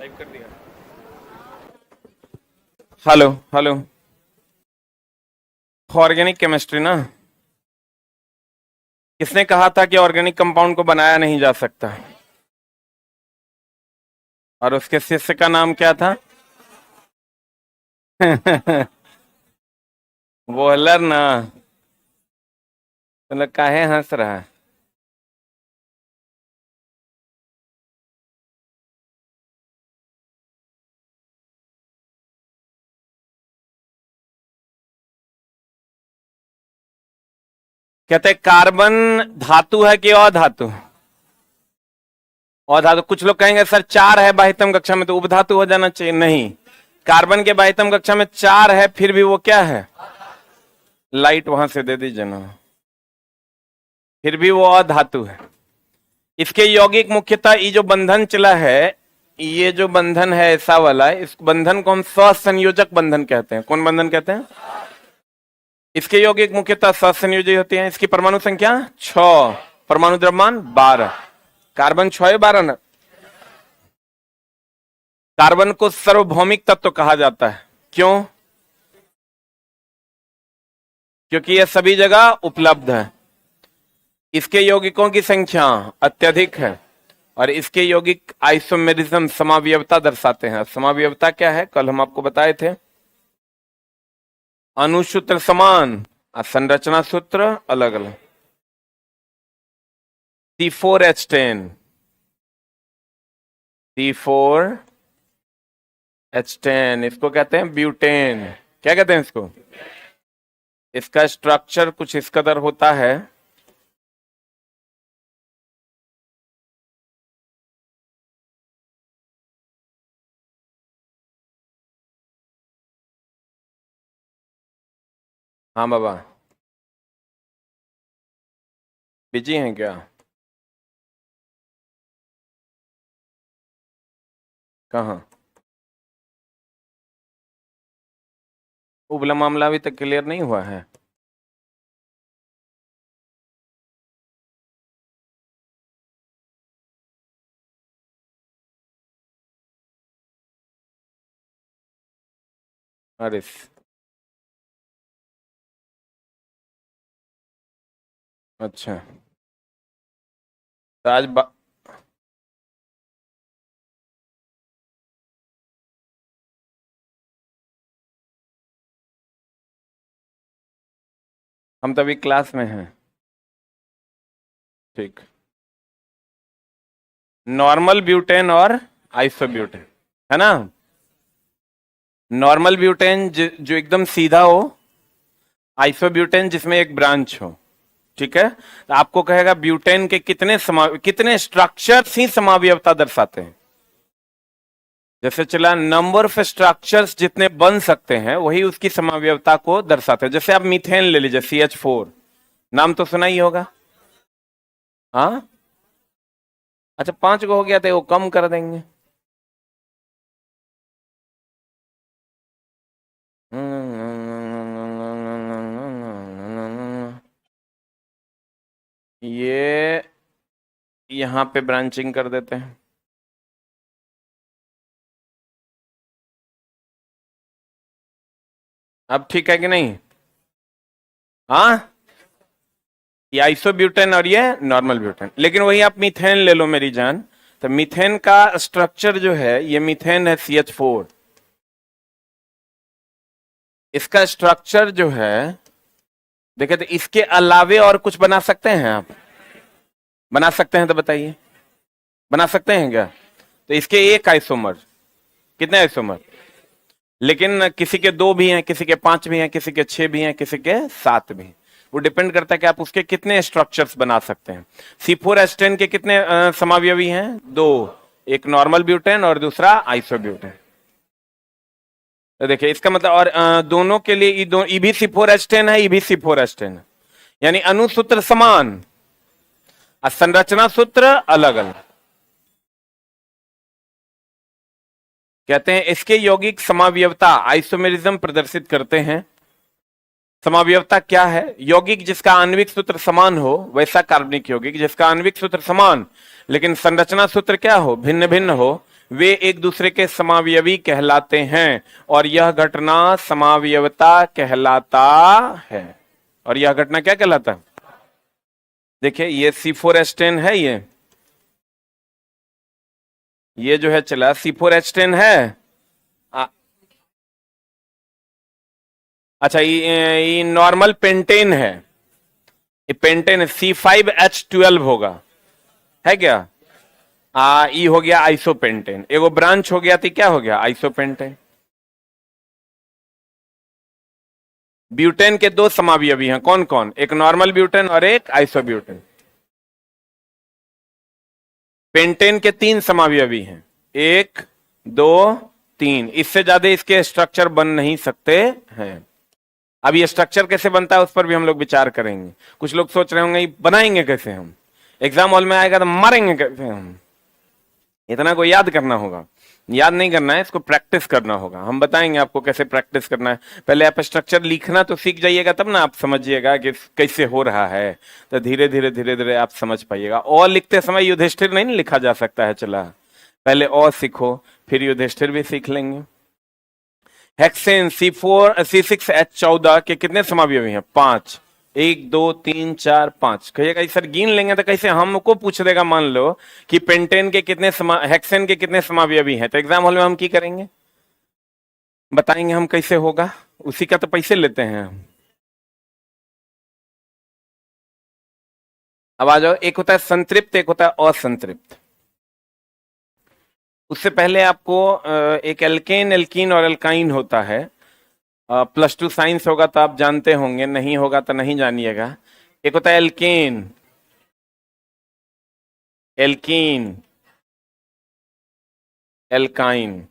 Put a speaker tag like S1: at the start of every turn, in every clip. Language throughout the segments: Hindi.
S1: टाइप कर दिया। हेलो हेलो, ऑर्गेनिक केमिस्ट्री ना? किसने कहा था कि ऑर्गेनिक कंपाउंड को बनाया नहीं जा सकता? और उसके शिष्य का नाम क्या था? बोलर ना, मतलब काहे हंस रहा है? कहते कार्बन धातु है कि अधातु? अधातु। कुछ लोग कहेंगे सर चार है बाह्यतम कक्षा में तो उपधातु हो जाना चाहिए। नहीं, कार्बन के बाह्यतम कक्षा में चार है, फिर भी वो क्या है? लाइट वहां से दे दीजिए ना, फिर भी वो अधातु है। इसके यौगिक मुख्यतः ये जो बंधन चला है, ये जो बंधन है ऐसा वाला, इस बंधन को हम सहसंयोजक बंधन कहते हैं। कौन बंधन कहते हैं? इसके यौगिक मुख्यतः सहसंयोजी होते हैं। इसकी परमाणु संख्या 6, परमाणु द्रव्यमान 12। कार्बन 6 या 12 ना? कार्बन को सार्वभौमिक तत्व कहा जाता है। क्यों? क्योंकि यह सभी जगह उपलब्ध है। इसके यौगिकों की संख्या अत्यधिक है और इसके यौगिक आइसोमेरिज्म समावयवता दर्शाते हैं। समावयवता क्या है? कल हम आपको बताए थे। अणुसूत्र समान और संरचना सूत्र अलग अलग। C4H10, C4H10 इसको कहते हैं ब्यूटेन। क्या कहते हैं इसको? इसका स्ट्रक्चर कुछ इस कदर होता है। हाँ बाबा, बिजी हैं क्या? कहाँ? उबला मामला अभी तक क्लियर नहीं हुआ है। अरे अच्छा, तो आज हम तो अभी क्लास में हैं। ठीक, नॉर्मल ब्यूटेन और आइसोब्यूटेन है ना? नॉर्मल ब्यूटेन जो एकदम सीधा हो, आइसोब्यूटेन जिसमें एक ब्रांच हो। ठीक है, तो आपको कहेगा ब्यूटेन के कितने स्ट्रक्चर्स ही समावयवता दर्शाते हैं। जैसे चला नंबर ऑफ स्ट्रक्चर्स जितने बन सकते हैं वही उसकी समावयवता को दर्शाते हैं। जैसे आप मीथेन ले लीजिए, CH4, नाम तो सुना ही होगा। हाँ, अच्छा 5 को हो गया तो वो कम कर देंगे। ये यहां पे ब्रांचिंग कर देते हैं। अब ठीक है कि नहीं? हाँ, ये आइसोब्यूटेन और ये नॉर्मल ब्यूटेन। लेकिन वही आप मीथेन ले लो मेरी जान, तो मीथेन का स्ट्रक्चर जो है, ये मीथेन है CH4। इसका स्ट्रक्चर जो है देखे, तो इसके अलावे और कुछ बना सकते हैं आप? बना सकते हैं तो बताइए, बना सकते हैं क्या? तो इसके एक आइसोमर, कितने आइसोमर? लेकिन किसी के 2 भी हैं, किसी के 5 भी हैं, किसी के 6 भी हैं, किसी के 7 भी हैं। वो डिपेंड करता है कि आप उसके कितने स्ट्रक्चर्स बना सकते हैं। C4H10 के कितने समावयवी हैं? 2, एक नॉर्मल ब्यूटेन और दूसरा आइसोब्यूटेन। तो देखिए इसका मतलब, और दोनों के लिए ई भी C4H10 है, ई भी C4H10 है, यानी अणुसूत्र समान और संरचना सूत्र अलग अलग। कहते हैं इसके यौगिक समावयवता आइसोमेरिज्म प्रदर्शित करते हैं। समावयवता क्या है? यौगिक जिसका आणविक सूत्र समान हो वैसा कार्बनिक यौगिक, जिसका आणविक सूत्र समान लेकिन संरचना सूत्र क्या हो? भिन्न भिन्न हो, वे एक दूसरे के समावयवी कहलाते हैं और यह घटना समावयवता कहलाता है। और यह घटना क्या कहलाता है? देखिए ये C4H10 है, ये जो है चला C4H10 है। अच्छा ये नॉर्मल पेंटेन है, ये पेंटेन C5H12 होगा, है क्या? ई हो गया आइसोपेंटेन, एगो ब्रांच हो गया, तो क्या हो गया? आइसोपेंटेन। ब्यूटेन के दो समावयवी हैं, कौन कौन? एक नॉर्मल ब्यूटेन और एक आइसोब्यूटेन। पेंटेन के तीन समावयवी हैं, एक, दो, तीन, इससे ज्यादा इसके स्ट्रक्चर बन नहीं सकते हैं। अब ये स्ट्रक्चर कैसे बनता है उस पर भी हम लोग विचार करेंगे। कुछ लोग सोच रहे होंगे बनाएंगे कैसे हम, एग्जाम हॉल में आएगा तो मारेंगे कैसे हम। इतना को याद करना होगा? याद नहीं करना है, इसको प्रैक्टिस करना होगा। हम बताएंगे आपको कैसे प्रैक्टिस करना है। पहले आप स्ट्रक्चर लिखना तो सीख जाइएगा, तब ना आप समझिएगा कि कैसे हो रहा है, तो धीरे धीरे धीरे धीरे आप समझ पाइएगा। और लिखते समय युधिष्ठिर नहीं लिखा जा सकता है, चला पहले और सीखो, फिर युधिष्ठिर भी सीख लेंगे। हेक्सेन C6H14 के कितने समावयवी हैं? 5। 1 2 3 4 5। कहिएगा सर गिन लेंगे तो कैसे? हमको पूछ देगा मान लो कि पेंटेन के कितने हेक्सेन के कितने समावयवी हैं, तो एग्जाम हॉल में हम की करेंगे? बताएंगे हम कैसे होगा, उसी का तो पैसे लेते हैं हम। अब आ जाओ, एक होता है संतृप्त, एक होता है असंतृप्त। उससे पहले आपको एक एल्केन, एल्कीन और एल्काइन होता है। +2 साइंस होगा तो आप जानते होंगे, नहीं होगा तो नहीं जानिएगा। एक होता है एल्केन, एल्कीन, एल्काइन।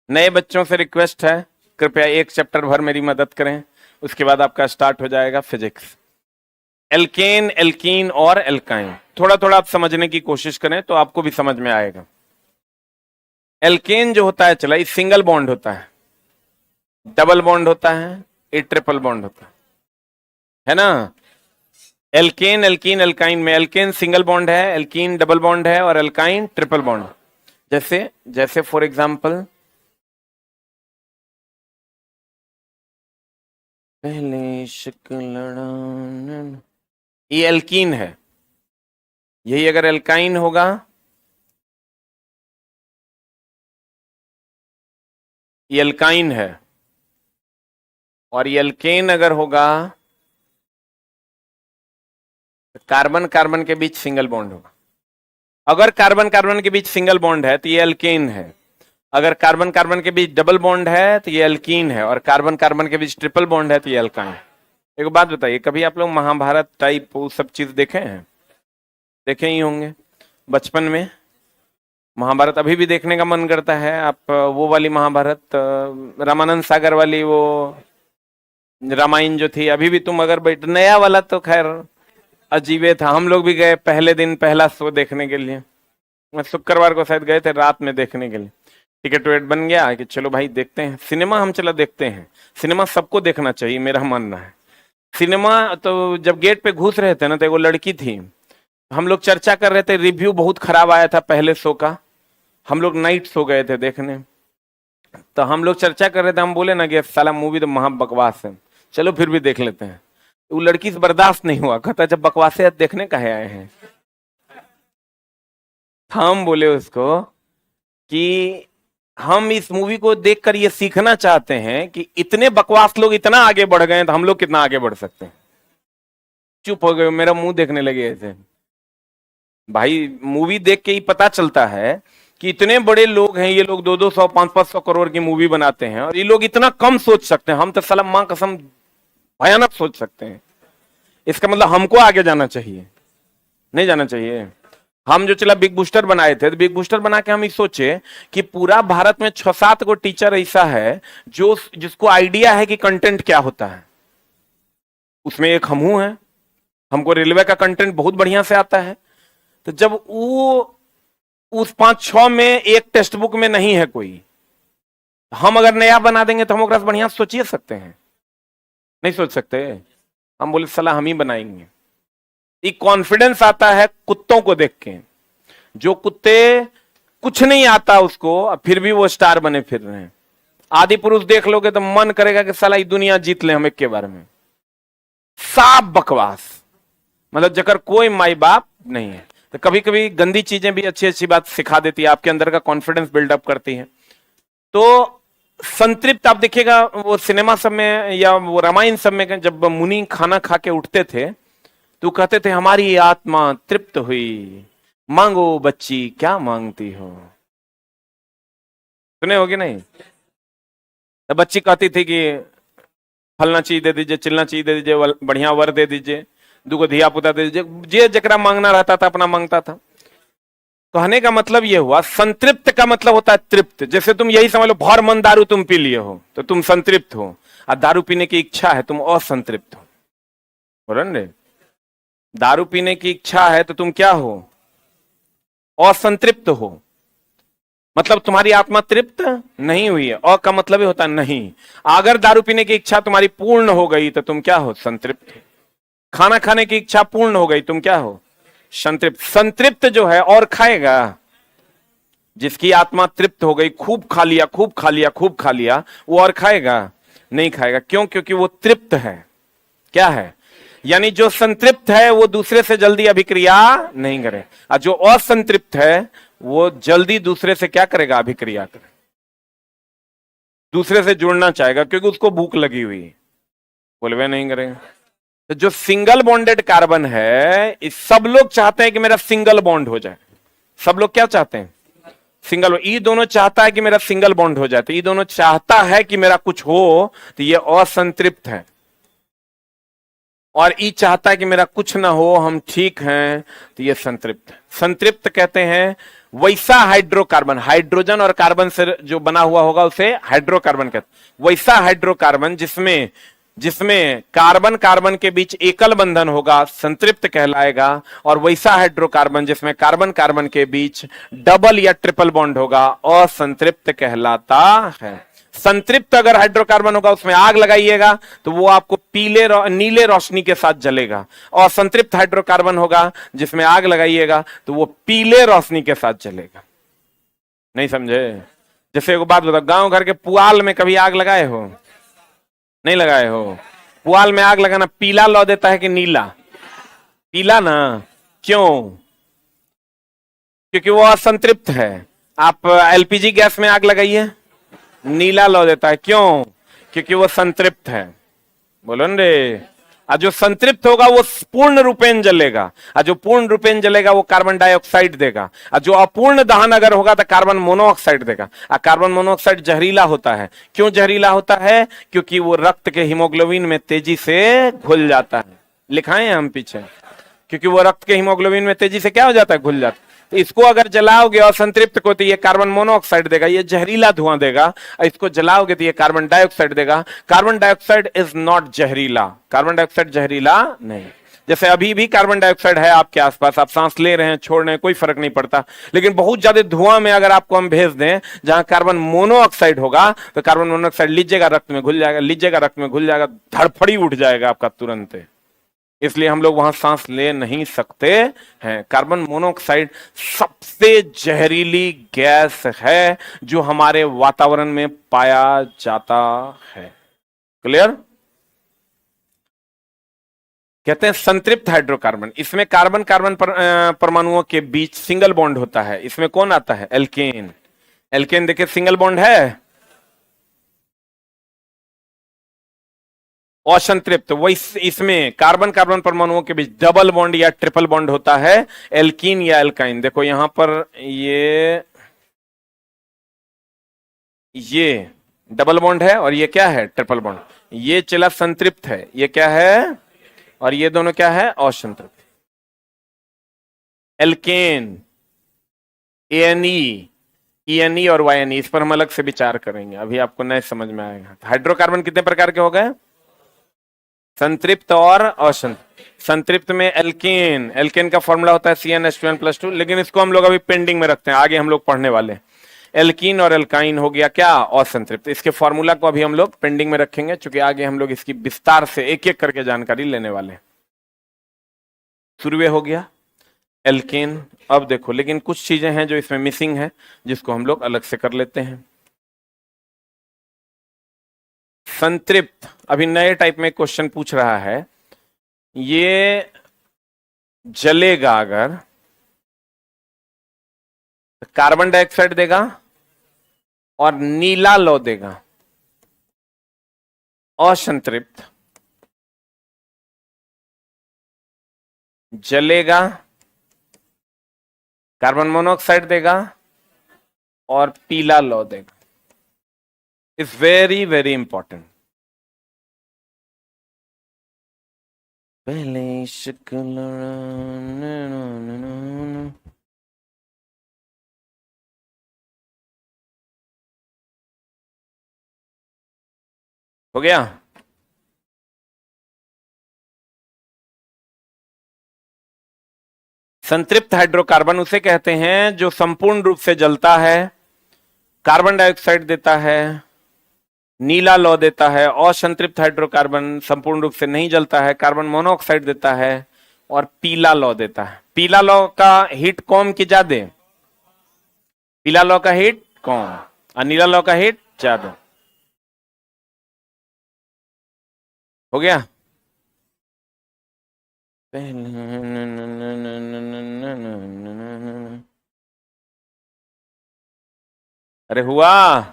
S1: नए बच्चों से रिक्वेस्ट है, कृपया एक चैप्टर भर मेरी मदद करें, उसके बाद आपका स्टार्ट हो जाएगा फिजिक्स। एल्केन, एल्कीन और एल्काइन, थोड़ा थोड़ा आप समझने की कोशिश करें तो आपको भी समझ में आएगा। एल्केन जो होता है चला, ये सिंगल बॉन्ड होता है, डबल बॉन्ड होता है, ये ट्रिपल बॉन्ड होता है ना? एल्केन, एल्कीन, एल्काइन में एल्केन सिंगल बॉन्ड है, एल्कीन डबल बॉन्ड है और एल्काइन ट्रिपल बॉन्ड। जैसे जैसे फॉर एग्जांपल पहले ये एल्कीन है, यही अगर एल्काइन होगा ये एल्काइन है, और ये एल्केन अगर होगा तो कार्बन कार्बन के बीच सिंगल बॉन्ड होगा। अगर कार्बन कार्बन के बीच सिंगल बॉन्ड है तो ये एल्केन है, अगर कार्बन कार्बन के बीच डबल बॉन्ड है तो ये एल्कीन है, और कार्बन कार्बन के बीच ट्रिपल बॉन्ड है तो ये एल्काइन। एक बात बताइए, कभी आप लोग महाभारत टाइप वो सब चीज देखे हैं? देखे ही होंगे बचपन में। महाभारत अभी भी देखने का मन करता है। आप वो वाली महाभारत, रामानंद सागर वाली वो रामायण जो थी, अभी भी तुम अगर बैठ, नया वाला तो खैर अजीबे था। हम लोग भी गए पहले दिन पहला शो देखने के लिए, शुक्रवार को शायद गए थे रात में देखने के लिए। टिकट वेट बन गया कि चलो भाई देखते हैं सिनेमा, हम चला देखते हैं। सिनेमा सबको देखना चाहिए, मेरा मानना है। सिनेमा तो जब गेट पे घुस रहे थे ना, तो एगो लड़की थी, हम लोग चर्चा कर रहे थे, रिव्यू बहुत खराब आया था पहले शो का। हम लोग नाइट शो गए थे देखने, तो हम लोग चर्चा कर रहे थे, हम बोले ना कि साला मूवी तो महा बकवास है, चलो फिर भी देख लेते हैं। वो लड़की से बर्दाश्त नहीं हुआ, कहता जब बकवासे देखने काहे आए हैं। हम बोले उसको कि हम इस मूवी को देखकर ये सीखना चाहते हैं कि इतने बकवास लोग इतना आगे बढ़ गए तो हम लोग कितना आगे बढ़ सकते हैं। चुप हो गए, मेरा मुंह देखने लगे ऐसे। भाई मूवी देख के ही पता चलता है कि इतने बड़े लोग हैं ये लोग, 200 500 करोड़ की मूवी बनाते हैं, और ये लोग इतना कम सोच सकते हैं। हम तो सलाम मां कसम भयानक सोच सकते हैं। इसका मतलब हमको आगे जाना चाहिए, नहीं जाना चाहिए। हम जो चला बिग बूस्टर बनाए थे, तो बिग बूस्टर बना के हम ये सोचे कि पूरा भारत में 6-7 गो टीचर ऐसा है जो जिसको आइडिया है कि कंटेंट क्या होता है। उसमें एक हमहू हैं, हमको रेलवे का कंटेंट बहुत बढ़िया से आता है। तो जब वो उस 5-6 में एक टेक्स्ट बुक में नहीं है कोई, हम अगर नया बना देंगे तो हम ओकरा से बढ़िया सोचिए सकते हैं, नहीं सोच सकते। हम बोले सलाह हम ही बनाएंगे। एक कॉन्फिडेंस आता है कुत्तों को देख के। जो कुत्ते कुछ नहीं आता उसको, अब फिर भी वो स्टार बने फिर रहे हैं। आदि पुरुष देख लोगे तो मन करेगा कि साला ये दुनिया जीत ले हम एक के बारे में। साफ बकवास, मतलब जकर कोई माई बाप नहीं है। तो कभी कभी गंदी चीजें भी अच्छी अच्छी बात सिखा देती है, आपके अंदर का कॉन्फिडेंस बिल्डअप करती है। तो संतृप्त आप देखिएगा वो सिनेमा सब में या वो रामायण सब में, जब मुनि खाना खा के उठते थे तो कहते थे हमारी आत्मा तृप्त हुई, मांगो बच्ची क्या मांगती हो। सुने होगे नहीं? तो बच्ची कहती थी कि फलना चीज दे दीजिए, चिलना चीज दे दीजिए, बढ़िया वर दे दीजिए, दुगो धिया पुता दे दीजिए, जे जकरा मांगना रहता था अपना मांगता था। कहने का मतलब यह हुआ, संतृप्त का मतलब होता है तृप्त। जैसे तुम यही समझ लो भर मन दारू तुम पी लिए हो तो तुम संतृप्त हो, और दारू पीने की इच्छा है तुम असंतृप्त हो। बोलन रे, दारू पीने की इच्छा है तो तुम क्या हो? असंतृप्त हो। मतलब तुम्हारी आत्मा तृप्त नहीं हुई है। अ का मतलब ही होता है नहीं। अगर दारू पीने की इच्छा तुम्हारी पूर्ण हो गई तो तुम क्या हो? संतृप्त। खाना खाने की इच्छा पूर्ण हो गई तुम क्या हो? संतृप्त। संतृप्त जो है और खाएगा। जिसकी आत्मा तृप्त हो गई, खूब खा लिया खूब खा लिया खूब खा लिया, वो और खाएगा? नहीं खाएगा। क्यों? क्योंकि वो तृप्त है। क्या है? यानी जो संतृप्त है वो दूसरे से जल्दी अभिक्रिया नहीं करे, और जो असंतृप्त है वो जल्दी दूसरे से क्या करेगा? अभिक्रिया करे, दूसरे से जुड़ना चाहेगा, क्योंकि उसको भूख लगी हुई है। बोलवे नहीं करेगा। तो जो सिंगल बॉन्डेड कार्बन है, इस सब लोग चाहते हैं कि मेरा सिंगल बॉन्ड हो जाए। सब लोग क्या चाहते हैं? सिंगल। ई दोनों चाहता है कि मेरा सिंगल बॉन्ड हो जाए, तो ई दोनों चाहता है कि मेरा कुछ हो, तो ये असंतृप्त है। और ई चाहता है कि मेरा कुछ ना हो, हम ठीक हैं, तो ये संतृप्त। संतृप्त कहते हैं वैसा हाइड्रोकार्बन, हाइड्रोजन और कार्बन से जो बना हुआ होगा उसे हाइड्रोकार्बन कहते हैं। वैसा हाइड्रोकार्बन जिसमें कार्बन कार्बन के बीच एकल बंधन होगा, संतृप्त कहलाएगा। और वैसा हाइड्रोकार्बन जिसमें कार्बन कार्बन के बीच डबल या ट्रिपल बॉन्ड होगा, असंतृप्त कहलाता है। संतृप्त अगर हाइड्रोकार्बन होगा, उसमें आग लगाइएगा तो वो आपको नीले रोशनी के साथ जलेगा। और संतृप्त हाइड्रोकार्बन होगा जिसमें आग लगाइएगा तो वो पीले रोशनी के साथ जलेगा। नहीं समझे? जैसे एक बात बताओ, गांव घर के पुआल में कभी आग लगाए हो? नहीं लगाए हो? पुआल में आग लगाना पीला लौ देता है कि नीला? पीला ना। क्यों? क्योंकि वो असंतृप्त है। आप एलपीजी गैस में आग लगाइए, नीला लौ देता है। क्यों? क्योंकि वो संतृप्त है। बोलो न रे। और जो संतृप्त होगा वो पूर्ण रूपेण जलेगा, और जो पूर्ण रूपेण जलेगा वो कार्बन डाइऑक्साइड देगा। और जो अपूर्ण दहन अगर होगा तो कार्बन मोनोऑक्साइड देगा। और कार्बन मोनोऑक्साइड जहरीला होता है। क्यों जहरीला होता है? क्योंकि वो रक्त के हीमोग्लोबिन में तेजी से घुल जाता है। लिखाए हैं हम पीछे, क्योंकि वो रक्त के हीमोग्लोबिन में तेजी से क्या हो जाता है? घुल जाता है। तो इसको अगर जलाओगे और संतृप्त को, तो ये कार्बन मोनोऑक्साइड देगा, ये जहरीला धुआं देगा। और इसको जलाओगे तो ये कार्बन डाइऑक्साइड देगा। कार्बन डाइऑक्साइड इज नॉट जहरीला। कार्बन डाइऑक्साइड जहरीला नहीं। जैसे अभी भी कार्बन डाइऑक्साइड है आपके आसपास, आप सांस ले रहे हैं छोड़ रहे हैं, कोई फर्क नहीं पड़ता। लेकिन बहुत ज्यादा धुआं में अगर आपको हम भेज दें जहां कार्बन मोनोऑक्साइड होगा, तो कार्बन मोनोऑक्साइड लीजिएगा रक्त में घुल जाएगा, लीजिएगा रक्त में घुल जाएगा, धड़फड़ी उठ जाएगा आपका तुरंत। इसलिए हम लोग वहां सांस ले नहीं सकते हैं। कार्बन मोनोऑक्साइड सबसे जहरीली गैस है जो हमारे वातावरण में पाया जाता है। क्लियर? कहते हैं संतृप्त हाइड्रोकार्बन। इसमें कार्बन कार्बन परमाणुओं के बीच सिंगल बॉन्ड होता है। इसमें कौन आता है? एल्केन। एल्केन देखिए सिंगल बॉन्ड है। असंतृप्त वो इसमें कार्बन कार्बन परमाणुओं के बीच डबल बॉन्ड या ट्रिपल बॉन्ड होता है, एल्कीन या एल्काइन। देखो यहां पर ये डबल बॉन्ड है और ये क्या है? Triple bond. ये चला संतृप्त है, ये क्या है? और ये दोनों क्या है? असंतृप्त। एल्केन, एएनई, ईएनई और वाईएनई, इस पर हम अलग से विचार करेंगे, अभी आपको नए समझ में आएगा। हाइड्रोकार्बन कितने प्रकार के हो गए? संतृप्त और असंतृप्त। संतृप्त में एल्केन, एल्केन का फॉर्मूला होता है CnH2n+2, लेकिन इसको हम लोग अभी पेंडिंग में रखते हैं, आगे हम लोग पढ़ने वाले। एल्कीन और एल्काइन हो गया क्या? असंतृप्त। इसके फॉर्मूला को अभी हम लोग पेंडिंग में रखेंगे, क्योंकि आगे हम लोग इसकी विस्तार से एक एक करके जानकारी लेने वाले हैं। शुरू हो गया। एल्केन। अब देखो, लेकिन कुछ चीजें हैं जो इसमें मिसिंग है, जिसको हम लोग अलग से कर लेते हैं। संतृप्त, अभी नए टाइप में क्वेश्चन पूछ रहा है, ये जलेगा अगर, कार्बन डाइऑक्साइड देगा और नीला लौ देगा। असंतृप्त जलेगा, कार्बन मोनोऑक्साइड देगा और पीला लौ देगा। It's very very important. पहले इश्क हो गया। संतृप्त हाइड्रोकार्बन उसे कहते हैं जो संपूर्ण रूप से जलता है, कार्बन डाइऑक्साइड देता है, नीला लौ देता है। असंतृप्त हाइड्रोकार्बन संपूर्ण रूप से नहीं जलता है, कार्बन मोनोऑक्साइड देता है और पीला लौ देता है। पीला लौ का हीट कम की ज्यादा? पीला लौ का हीट कम और नीला लौ का हीट ज्यादा। हो गया। अरे हुआ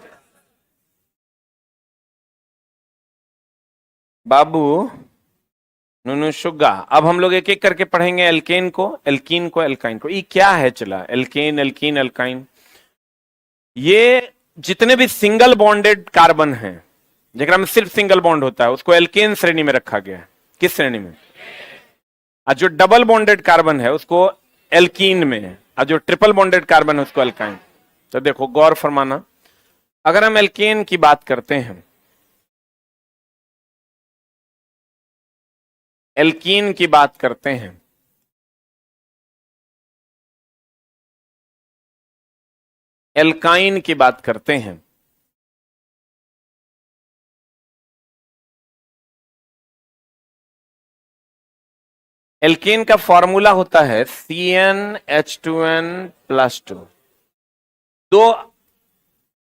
S1: बाबू, नुनु शुगा। अब हम लोग एक एक करके पढ़ेंगे, एल्केन को, एल्कीन को, एल्काइन को। ये क्या है? चला, एल्केन, एल्कीन, एल्काइन, ये जितने भी सिंगल बॉन्डेड कार्बन हैं, जेकरा में सिर्फ सिंगल बॉन्ड होता है, उसको एल्केन श्रेणी में रखा गया है। किस श्रेणी में? और जो डबल बॉन्डेड कार्बन है उसको एल्कीन में, और जो ट्रिपल बॉन्डेड कार्बन है उसको एल्काइन। तो देखो, गौर फरमाना, अगर हम एल्केन की बात करते हैं, एल्कीन की बात करते हैं, एल्काइन की बात करते हैं, एल्केन का फॉर्मूला होता है CnH2n+2। दो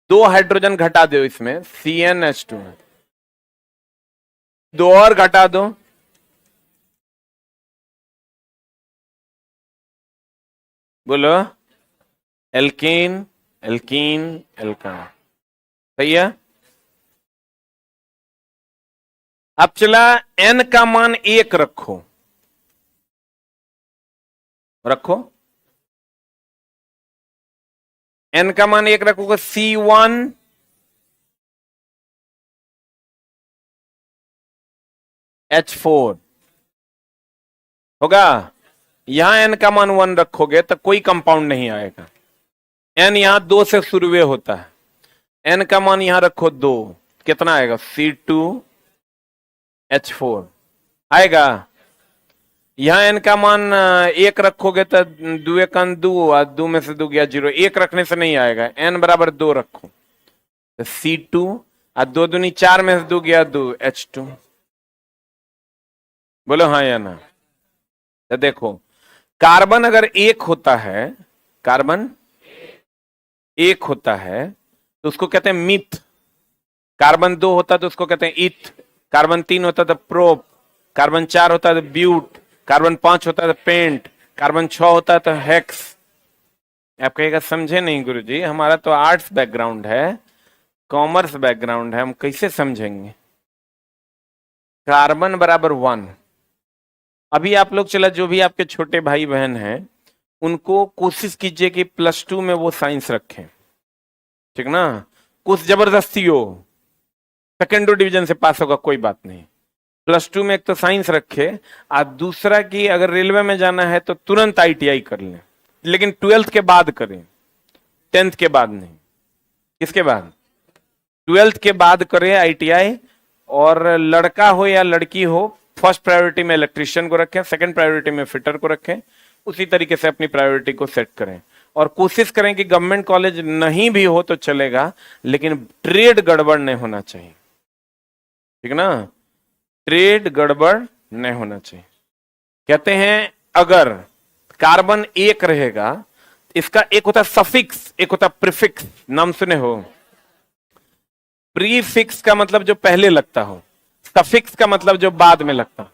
S1: दो हाइड्रोजन घटा दो इसमें, CnH2n, दो और घटा दो, बोलो, एल्केन, एल्कीन, एल्काइन। सही है। अब चला, N का मान 1 रखो, रखो, N का मान 1 रखोगे, C1H4 होगा। यहां N का मान 1 रखोगे तो कोई कंपाउंड नहीं आएगा। N यहां 2 से शुरू होता है। N का मान यहां रखो 2, कितना आएगा? C2H4 आएगा। यहां N का मान 1 रखोगे तो 2 1 2, और 2 में से 2 गया 0, 1 रखने से नहीं आएगा। N बराबर 2 रखो तो C2, और 2 दूनी 4 में से 2 गया 2, H2। बोलो हाँ या ना? तो देखो, कार्बन अगर 1 होता है, कार्बन 1 होता है तो उसको कहते हैं मिथ। कार्बन 2 होता तो उसको कहते हैं इथ। कार्बन 3 होता तो प्रोप। कार्बन 4 होता तो ब्यूट। कार्बन 5 होता तो पेंट। कार्बन 6 होता तो हेक्स। आप कहेगा समझे नहीं गुरुजी, हमारा तो आर्ट्स बैकग्राउंड है, कॉमर्स बैकग्राउंड है, हम कैसे समझेंगे? कार्बन बराबर 1। अभी आप लोग, चला, जो भी आपके छोटे भाई बहन हैं, उनको कोशिश कीजिए कि +2 में वो साइंस रखें, ठीक ना? कुछ जबरदस्ती हो, सेकेंडरी डिवीजन से पास होगा कोई बात नहीं। +2 में एक तो साइंस रखे, और दूसरा कि अगर रेलवे में जाना है तो तुरंत ITI कर लें, लेकिन 12th के बाद करें, 10th के बाद नहीं। किसके बाद? 12th के बाद करें ITI। और लड़का हो या लड़की हो, फर्स्ट प्रायोरिटी में इलेक्ट्रिशियन को रखें, सेकंड प्रायोरिटी में फिटर को रखें। उसी तरीके से अपनी प्रायोरिटी को सेट करें, और कोशिश करें कि गवर्नमेंट कॉलेज नहीं भी हो तो चलेगा, लेकिन ट्रेड गड़बड़ नहीं होना चाहिए, ठीक ना? ट्रेड गड़बड़ नहीं होना चाहिए। कहते हैं अगर कार्बन एक रहेगा, इसका एक होता है सफिक्स, एक होता है प्रीफिक्स। नाम सुने हो? प्रीफिक्स का मतलब जो पहले लगता हो, सफिक्स का मतलब जो बाद में लगता हो।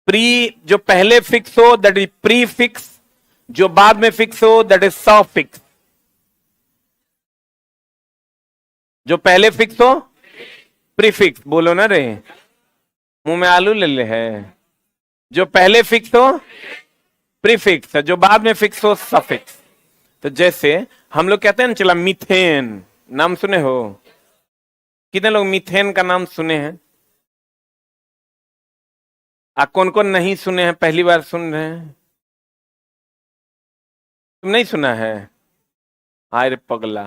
S1: प्री जो पहले फिक्स हो दैट इज प्रीफिक्स, जो बाद में फिक्स हो दैट इज सफिक्स। जो पहले फिक्स हो प्रीफिक्स, बोलो ना रे, मुंह में आलू ले ले है। जो पहले फिक्स हो प्रीफिक्स, जो बाद में फिक्स हो सफिक्स। तो जैसे हम लोग कहते हैं ना, चला मीथेन, नाम सुने हो? कितने लोग मीथेन का नाम सुने हैं? कौन कौन नहीं सुने हैं, पहली बार सुन रहे हैं? तुम नहीं सुना है? हाय रे पगला,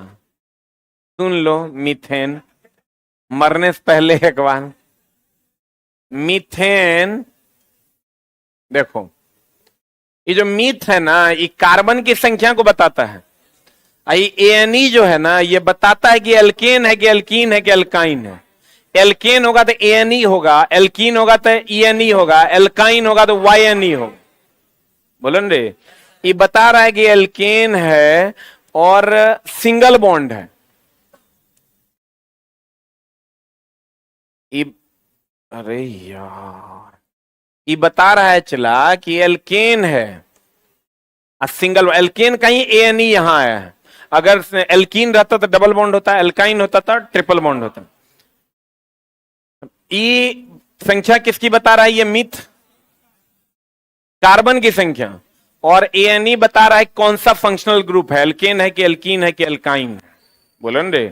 S1: सुन लो मीथेन, मरने से पहले एक बार। मीथेन देखो, ये जो मीथ है ना, ये कार्बन की संख्या को बताता है। ये एनी जो है ना, ये बताता है कि एल्केन है कि एल्कीन है कि एल्काइन है। एल्केन होगा तो एनी होगा, एल्कीन होगा तो ईएनई होगा, एल्काइन होगा तो वाईएनई होगा। बोलो रे, ये बता रहा है कि एल्केन है और सिंगल बॉन्ड है। ये अरे यार, ये बता रहा है चला कि एल्केन है, सिंगल एल्केन कहीं एएनई यहां है। अगर एल्कीन रहता तो डबल बॉन्ड होता, एल्काइन होता तो ट्रिपल बॉन्ड होता। ये संख्या किसकी बता रहा है? ये मिथ कार्बन की संख्या। और एएनई बता रहा है कौन सा फंक्शनल ग्रुप है, एल्केन है कि एल्कीन है कि एल्काइन है। बोलो न रे।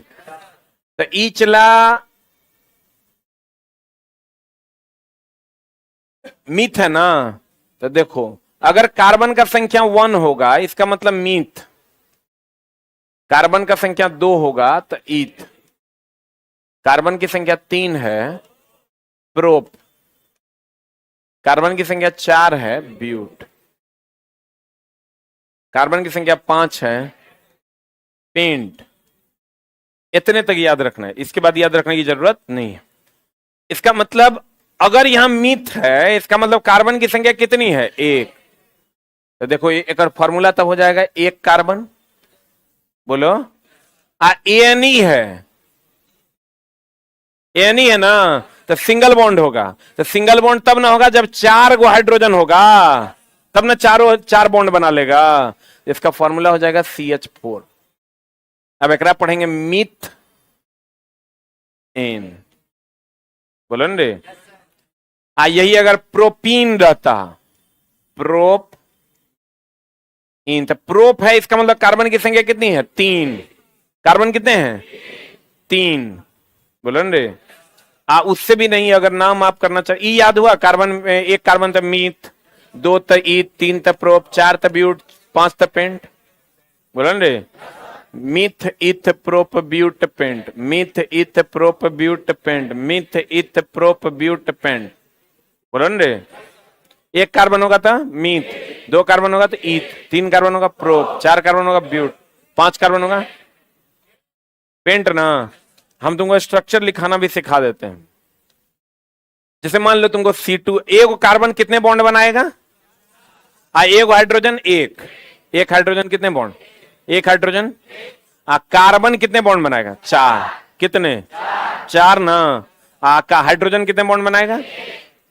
S1: तो ई चला मीथ है ना, तो देखो अगर कार्बन का संख्या 1 होगा इसका मतलब मीथ, कार्बन का संख्या 2 होगा तो ईथ, कार्बन की संख्या 3 है प्रोप, कार्बन की संख्या 4 है ब्यूट, कार्बन की संख्या 5 है पेंट। इतने तक याद रखना है, इसके बाद याद रखने की जरूरत नहीं है। इसका मतलब अगर यहां मीथ है, इसका मतलब कार्बन की संख्या कितनी है? 1। तो देखो एक और फॉर्मूला तब हो जाएगा, 1 कार्बन, बोलो एएनई है, एएनई है ना, तो सिंगल बॉन्ड होगा। तो सिंगल बॉन्ड तब ना होगा जब 4 गो हाइड्रोजन होगा, तब ना चार बॉन्ड बना लेगा। इसका फॉर्मूला हो जाएगा CH4। अब एक पढ़ेंगे मीथ एन, बोलो न रे। यही अगर प्रोपीन रहता, प्रोप इन, तो प्रोप है, इसका मतलब कार्बन की संख्या कितनी है? 3। कार्बन कितने हैं? 3। बोलो न रे। उससे भी नहीं, अगर नाम आप करना चाहिए, ई याद हुआ? कार्बन में 1 कार्बन तो मीथ, 2 तो ईथ, 3 तो प्रोप, 4 तो ब्यूट, 5 तो पेंट। बोलो न रे। मीथ इथ प्रोप ब्यूट पेंट, मीथ इथ प्रोप ब्यूट पेंट, मीथ इथ प्रोप ब्यूट पेंट। बोलो न रे। 1 कार्बन होगा तो मीथ, 2 कार्बन होगा तो ईथ, 3 कार्बन होगा प्रोप, 4 कार्बन होगा ब्यूट, 5 कार्बन होगा पेंट ना। हम तुमको स्ट्रक्चर लिखाना भी सिखा देते हैं। जैसे मान लो तुमको C2, एक कार्बन कितने बॉन्ड बनाएगा? एक हाइड्रोजन, एक हाइड्रोजन कितने बॉन्ड? 1 हाइड्रोजन। कार्बन कितने बॉन्ड बनाएगा? 4। कितने? 4 ना। का हाइड्रोजन कितने बॉन्ड बनाएगा?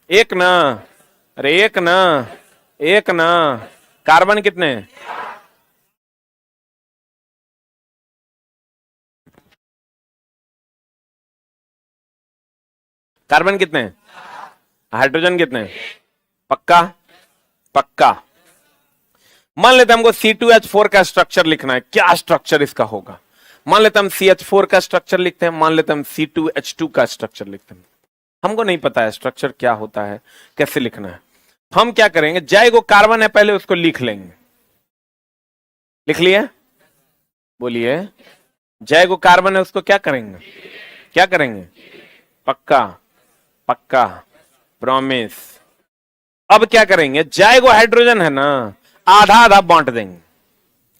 S1: 1 ना। अरे 1 ना, 1 ना। कार्बन कितने? कार्बन कितने? हाइड्रोजन कितने? पक्का? पक्का। मान लेते हमको C2H4 का स्ट्रक्चर लिखना है, क्या स्ट्रक्चर इसका होगा? मान लेते हम CH4 का स्ट्रक्चर लिखते हैं, मान लेते हम C2H2 का स्ट्रक्चर लिखते हैं। हमको नहीं पता है स्ट्रक्चर क्या होता है, कैसे लिखना है। हम क्या करेंगे, जाएगो कार्बन है पहले उसको लिख लेंगे। लिख लिए? बोलिए। जाएगो कार्बन है उसको क्या करेंगे? क्या करेंगे? पक्का? पक्का, प्रॉमिस। अब क्या करेंगे, जाएगो हाइड्रोजन है ना, आधा आधा बांट देंगे।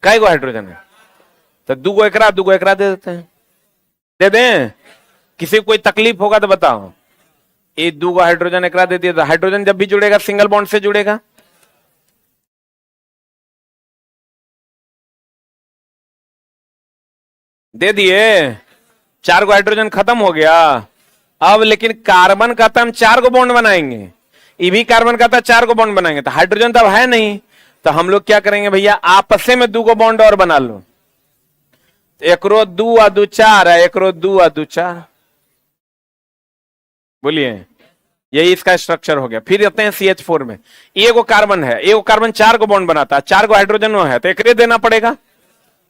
S1: कई गो हाइड्रोजन है तो 2 गो एकरा दे देते हैं। दे दें? किसी को कोई तकलीफ होगा तो बताओ। ये 2 गो हाइड्रोजन एकरा दे दिया तो हाइड्रोजन जब भी जुड़ेगा सिंगल बॉन्ड से जुड़ेगा। दे दिए, 4 को हाइड्रोजन खत्म हो गया। अब लेकिन कार्बन का तो हम 4 को बॉन्ड बनाएंगे, ये भी कार्बन का तो 4 को बॉन्ड बनाएंगे, तो हाइड्रोजन तो अब है नहीं, तो हम लोग क्या करेंगे भैया, आपस में 2 को बॉन्ड और बना लो। एकरो 2 आ 2 4 है, एकरो 2 आ 2 4। बोलिए, यही इसका स्ट्रक्चर हो गया। फिर आते हैं CH4 में, एक कार्बन है, एक कार्बन 4 को बॉन्ड बनाता है, 4 को हाइड्रोजन है, तो एक देना पड़ेगा।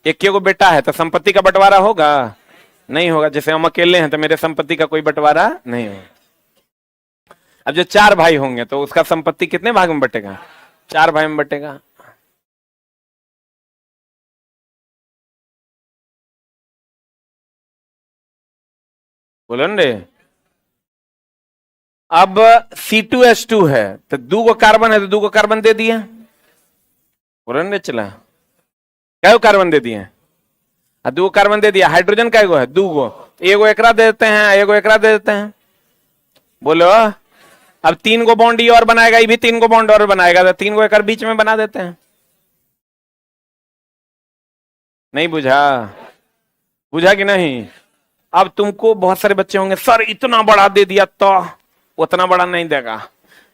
S1: एक को बेटा है तो संपत्ति का बंटवारा होगा? नहीं होगा। जैसे हम अकेले हैं तो मेरे संपत्ति का कोई बंटवारा नहीं होगा। अब जो 4 भाई होंगे तो उसका संपत्ति कितने भाग में बटेगा? 4 भाई में बटेगा। बोलो न रे। अब C2H2 है तो 2 को कार्बन है, तो 2 को कार्बन दे दिए। बोलो न रे, चला क्या कार्बन दे दिए? 2 कार्बन दे दिया। हाइड्रोजन क्या है? 2 को, एगो एकरा दे देते हैं, एगो एकरा दे देते हैं। बोलो, अब 3 को बॉन्ड ये और बनाएगा, ये भी 3 को बॉन्ड और बनाएगा, तो 3 को एक बीच में बना देते हैं। नहीं बुझा? बुझा कि नहीं? अब तुमको बहुत सारे बच्चे होंगे, सर इतना बड़ा दे दिया, तो उतना बड़ा नहीं देगा।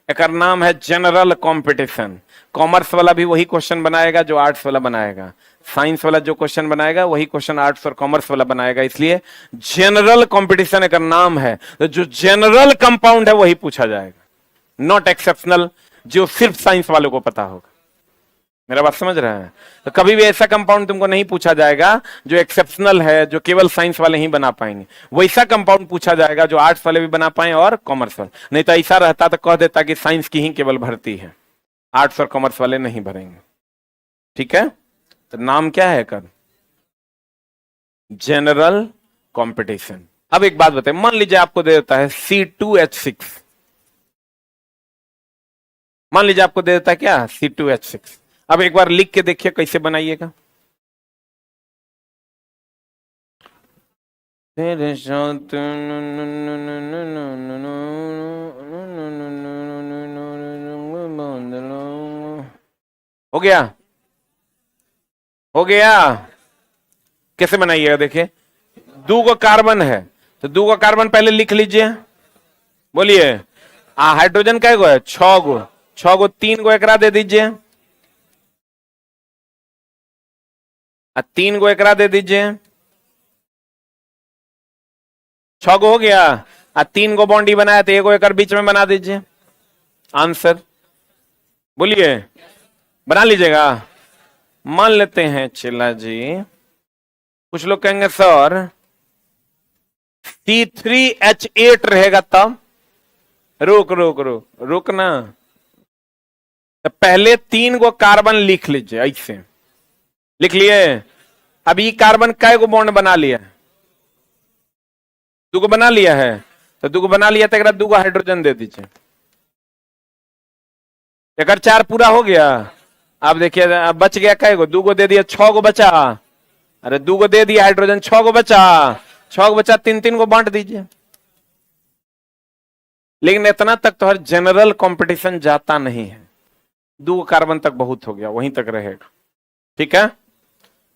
S1: एक नाम है जनरल कंपटीशन। कॉमर्स वाला भी वही क्वेश्चन बनाएगा जो आर्ट्स वाला बनाएगा, साइंस वाला जो क्वेश्चन बनाएगा वही क्वेश्चन आर्ट्स और कॉमर्स वाला बनाएगा। इसलिए जनरल कंपटीशन एक नाम है, तो जो जनरल कंपाउंड है वही पूछा जाएगा, नॉट एक्सेप्शनल, जो सिर्फ साइंस वालों को पता होगा। मेरा बात समझ रहा है? तो कभी भी ऐसा कंपाउंड तुमको नहीं पूछा जाएगा जो एक्सेप्शनल है, जो केवल साइंस वाले ही बना पाएंगे। वैसा कंपाउंड पूछा जाएगा जो आर्ट्स वाले भी बना पाए और कॉमर्स वाले। नहीं तो ऐसा रहता तो कह देता कि साइंस की ही केवल भर्ती है, आर्ट्स और कॉमर्स वाले नहीं भरेंगे। ठीक है, तो नाम क्या है कर? General competition. अब एक बात बताए, मान लीजिए आपको दे देता है C2H6। मान लीजिए आपको दे देता है क्या? C2H6। अब एक बार लिख के देखिए कैसे बनाइएगा। हो गया? हो गया? कैसे बनाइएगा देखिए। 2 को कार्बन है तो 2 को कार्बन पहले लिख लीजिए। बोलिए, हाइड्रोजन कै गो है? 6 गो। 6 गो, 3 को एकरा दे दीजिए, 3 को एकरा दे दीजिए। 6 गो हो गया। 3 को बॉन्डी बनाया तो 1 को एक बीच में बना दीजिए। आंसर बोलिए, बना लीजिएगा। मान लेते हैं चिल्ला जी, कुछ लोग कहेंगे सर C3H8 रहेगा तब। रुक रुक रुक रुक ना, तो पहले 3 को कार्बन लिख लीजिए, ऐसे लिख लिए। अब ये कार्बन कै को बॉन्ड बना लिया है? 2 को बना लिया है, तो 2 को बना लिया तो एक 2 को हाइड्रोजन दे दीजिए। एक 4 पूरा हो गया। अब देखिए, अब बच गया कै को? 2 को दे दिया, 6 को बचा। अरे 2 को दे दिया हाइड्रोजन, 6 को बचा। 6 को बचा, 3 को बांट दीजिए। लेकिन इतना तक तो हर जनरल कंपटीशन जाता नहीं है। 2 कार्बन तक बहुत हो गया, वहीं तक रहेगा। ठीक है,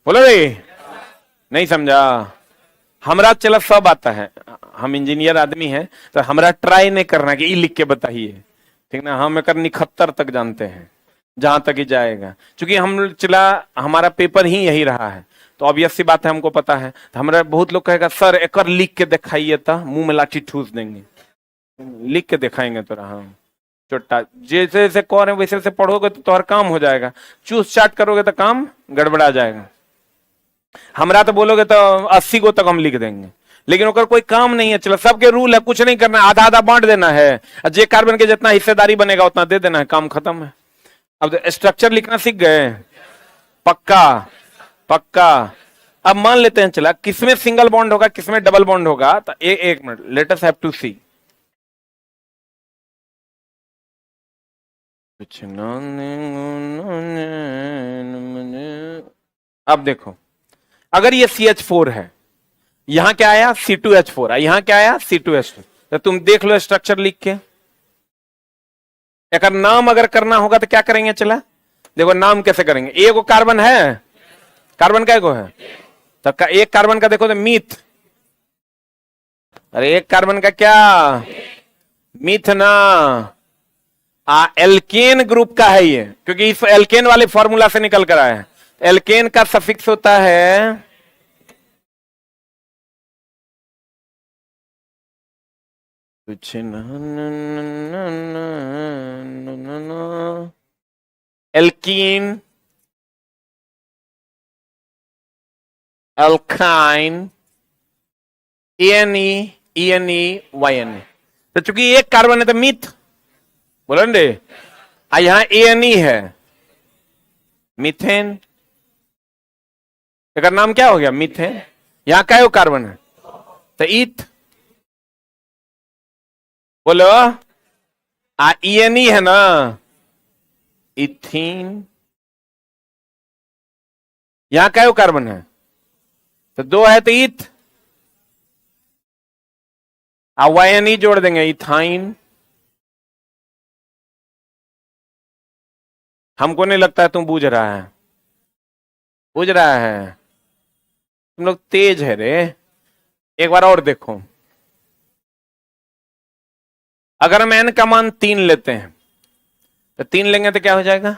S1: बोलो भाई। नहीं समझा? हमरा चला सब आता है, हम इंजीनियर आदमी हैं, तो हमरा ट्राई नहीं करना कि ये लिख के बताइए, ठीक ना। हम एक निखत्तर तक जानते हैं, जहां तक ही जाएगा। क्योंकि हम चला, हमारा पेपर ही यही रहा है, तो ऑब्वियस सी बात है, हमको पता है। तो हमारा बहुत लोग कहेगा सर एक लिख के दिखाइए, तो मुंह में लाठी ठूस देंगे। लिख के दिखाएंगे तो रहा चोटा, जैसे जैसे कह रहे वैसे वैसे पढ़ोगे तो तुम्हारा काम हो जाएगा। चूस चाट करोगे तो काम गड़बड़ा जाएगा। हमरा तो बोलोगे तो 80 को तक हम लिख देंगे, लेकिन ओकर कोई काम नहीं है। चलो, सबके रूल है, कुछ नहीं करना है, आधा आधा बांट देना है, जे कार्बन के जितना हिस्सेदारी बनेगा उतना दे देना है, काम खत्म है। अब स्ट्रक्चर लिखना सीख गए? पक्का पक्का। अब मान लेते हैं चला, किसमें सिंगल बॉन्ड होगा, किसमें डबल बॉन्ड होगा, तो एक minute, let us have to see. अब देखो, अगर ये CH4 है, यहां क्या आया? C2H4 है, यहां क्या आया? C2H2। तो तुम देख लो स्ट्रक्चर लिख के। एक नाम अगर करना होगा तो क्या करेंगे? चला देखो नाम कैसे करेंगे। ए को कार्बन है, कार्बन क्या को है? तो एक कार्बन का देखो तो मीथ, अरे एक कार्बन का क्या, मीथ ना, एल्केन ग्रुप का है ये, क्योंकि इस एल्केन वाले फॉर्मूला से निकल कर आया है। एल्केन का सफिक्स होता है कुछ एल्कीन, एल्काइन, ENE YNE। तो चूंकि एक कार्बन है तो मीथ बोलो रे, यहां ENE है, मीथेन, इसका नाम क्या हो गया, मीथेन। यहां क्या कार्बन है तो ईथ, बोलो ENE है ना, इथीन। यहां क्या कार्बन है तो दो है तो ईथ, YNE जोड़ देंगे, इथाइन। हमको नहीं लगता है तुम बूझ रहा है, बूझ रहा है, तुम लोग तेज है रे। एक बार और देखो, अगर हम n का मान 3 लेते हैं तो 3 लेंगे तो क्या हो जाएगा,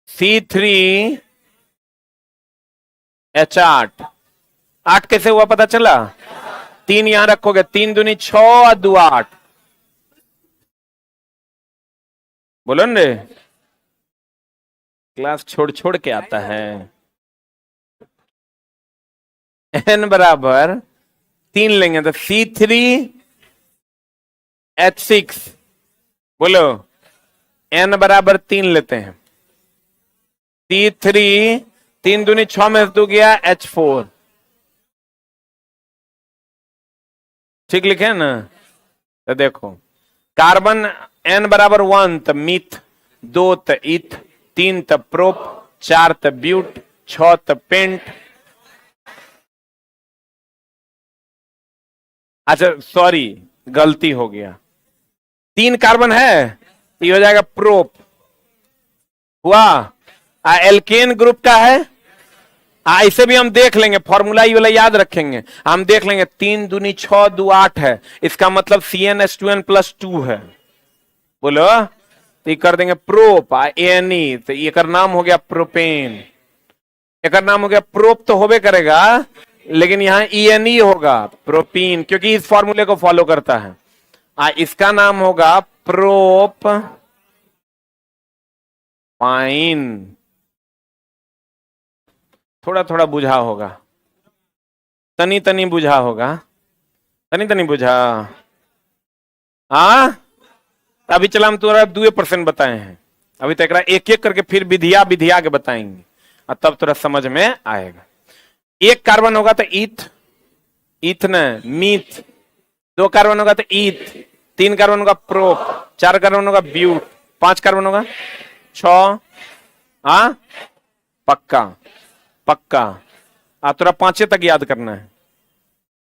S1: C3H8। 8 कैसे हुआ पता चला, 3 यहां रखोगे, 3 दूनी 6 और 2 8, बोलो न रे, क्लास छोड़ छोड़ के आता है। n बराबर 3 लेंगे तो C3H6, बोलो n बराबर 3 लेते हैं, C3, 3 दूनी 6 में से 2 गया H4, ठीक लिखे है ना। तो देखो कार्बन n बराबर 1 तो मीथ, 2 तो ईथ, 3 तो प्रोप, 4 तो ब्यूट, 6 तो पेंट। अच्छा सॉरी, गलती हो गया, 3 कार्बन है तो ये हो जाएगा प्रोप हुआ। एल्केन ग्रुप का है, इसे भी हम देख लेंगे, फॉर्मूला ये वाला याद रखेंगे, हम देख लेंगे, 3 दूनी 6 2 8 है, इसका मतलब CnH2n+2 है, बोलो तो ये कर देंगे प्रोप, ANE, तो ये कर नाम हो गया प्रोपेन, एक नाम हो गया प्रोप तो होबे करेगा, लेकिन यहां ENE होगा प्रोपीन, क्योंकि इस फॉर्मूले को फॉलो करता है। इसका नाम होगा प्रोप पाइन। थोड़ा थोड़ा बुझा होगा, तनी तनी बुझा होगा, तनी तनी बुझा। हाँ अभी चला हम तुम्हारा 2% बताए हैं, अभी तक एक एक करके फिर विधिया विधिया के बताएंगे और तब थोड़ा समझ में आएगा। एक कार्बन होगा तो ईथ, ईथ न मीथ, 2 कार्बन होगा तो ईथ, 3 कार्बन होगा प्रोप, 4 कार्बन होगा ब्यूट, 5 कार्बन होगा 6। हाँ पक्का पक्का, थोड़ा 5 तक याद करना है,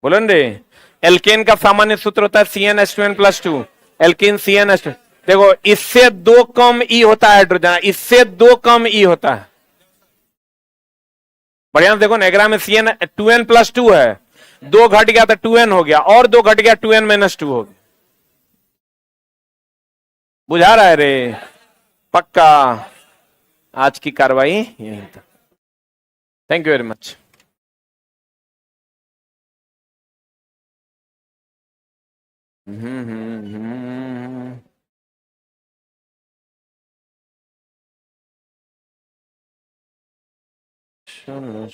S1: बोलो न रे। एल्केन का सामान्य सूत्र होता है CnH2n+2, एल्केन CnH2। देखो इससे 2 कम ई होता है हाइड्रोजन, इससे 2 कम ई होता है, बढ़िया देखो नेगरा में CN2n+2 है, 2 घट गया तो 2n हो गया, और 2 घट गया 2n-2 हो गया, बुझा रहा है रे, पक्का। आज की कार्रवाई यही था, थैंक यू वेरी मच। चलो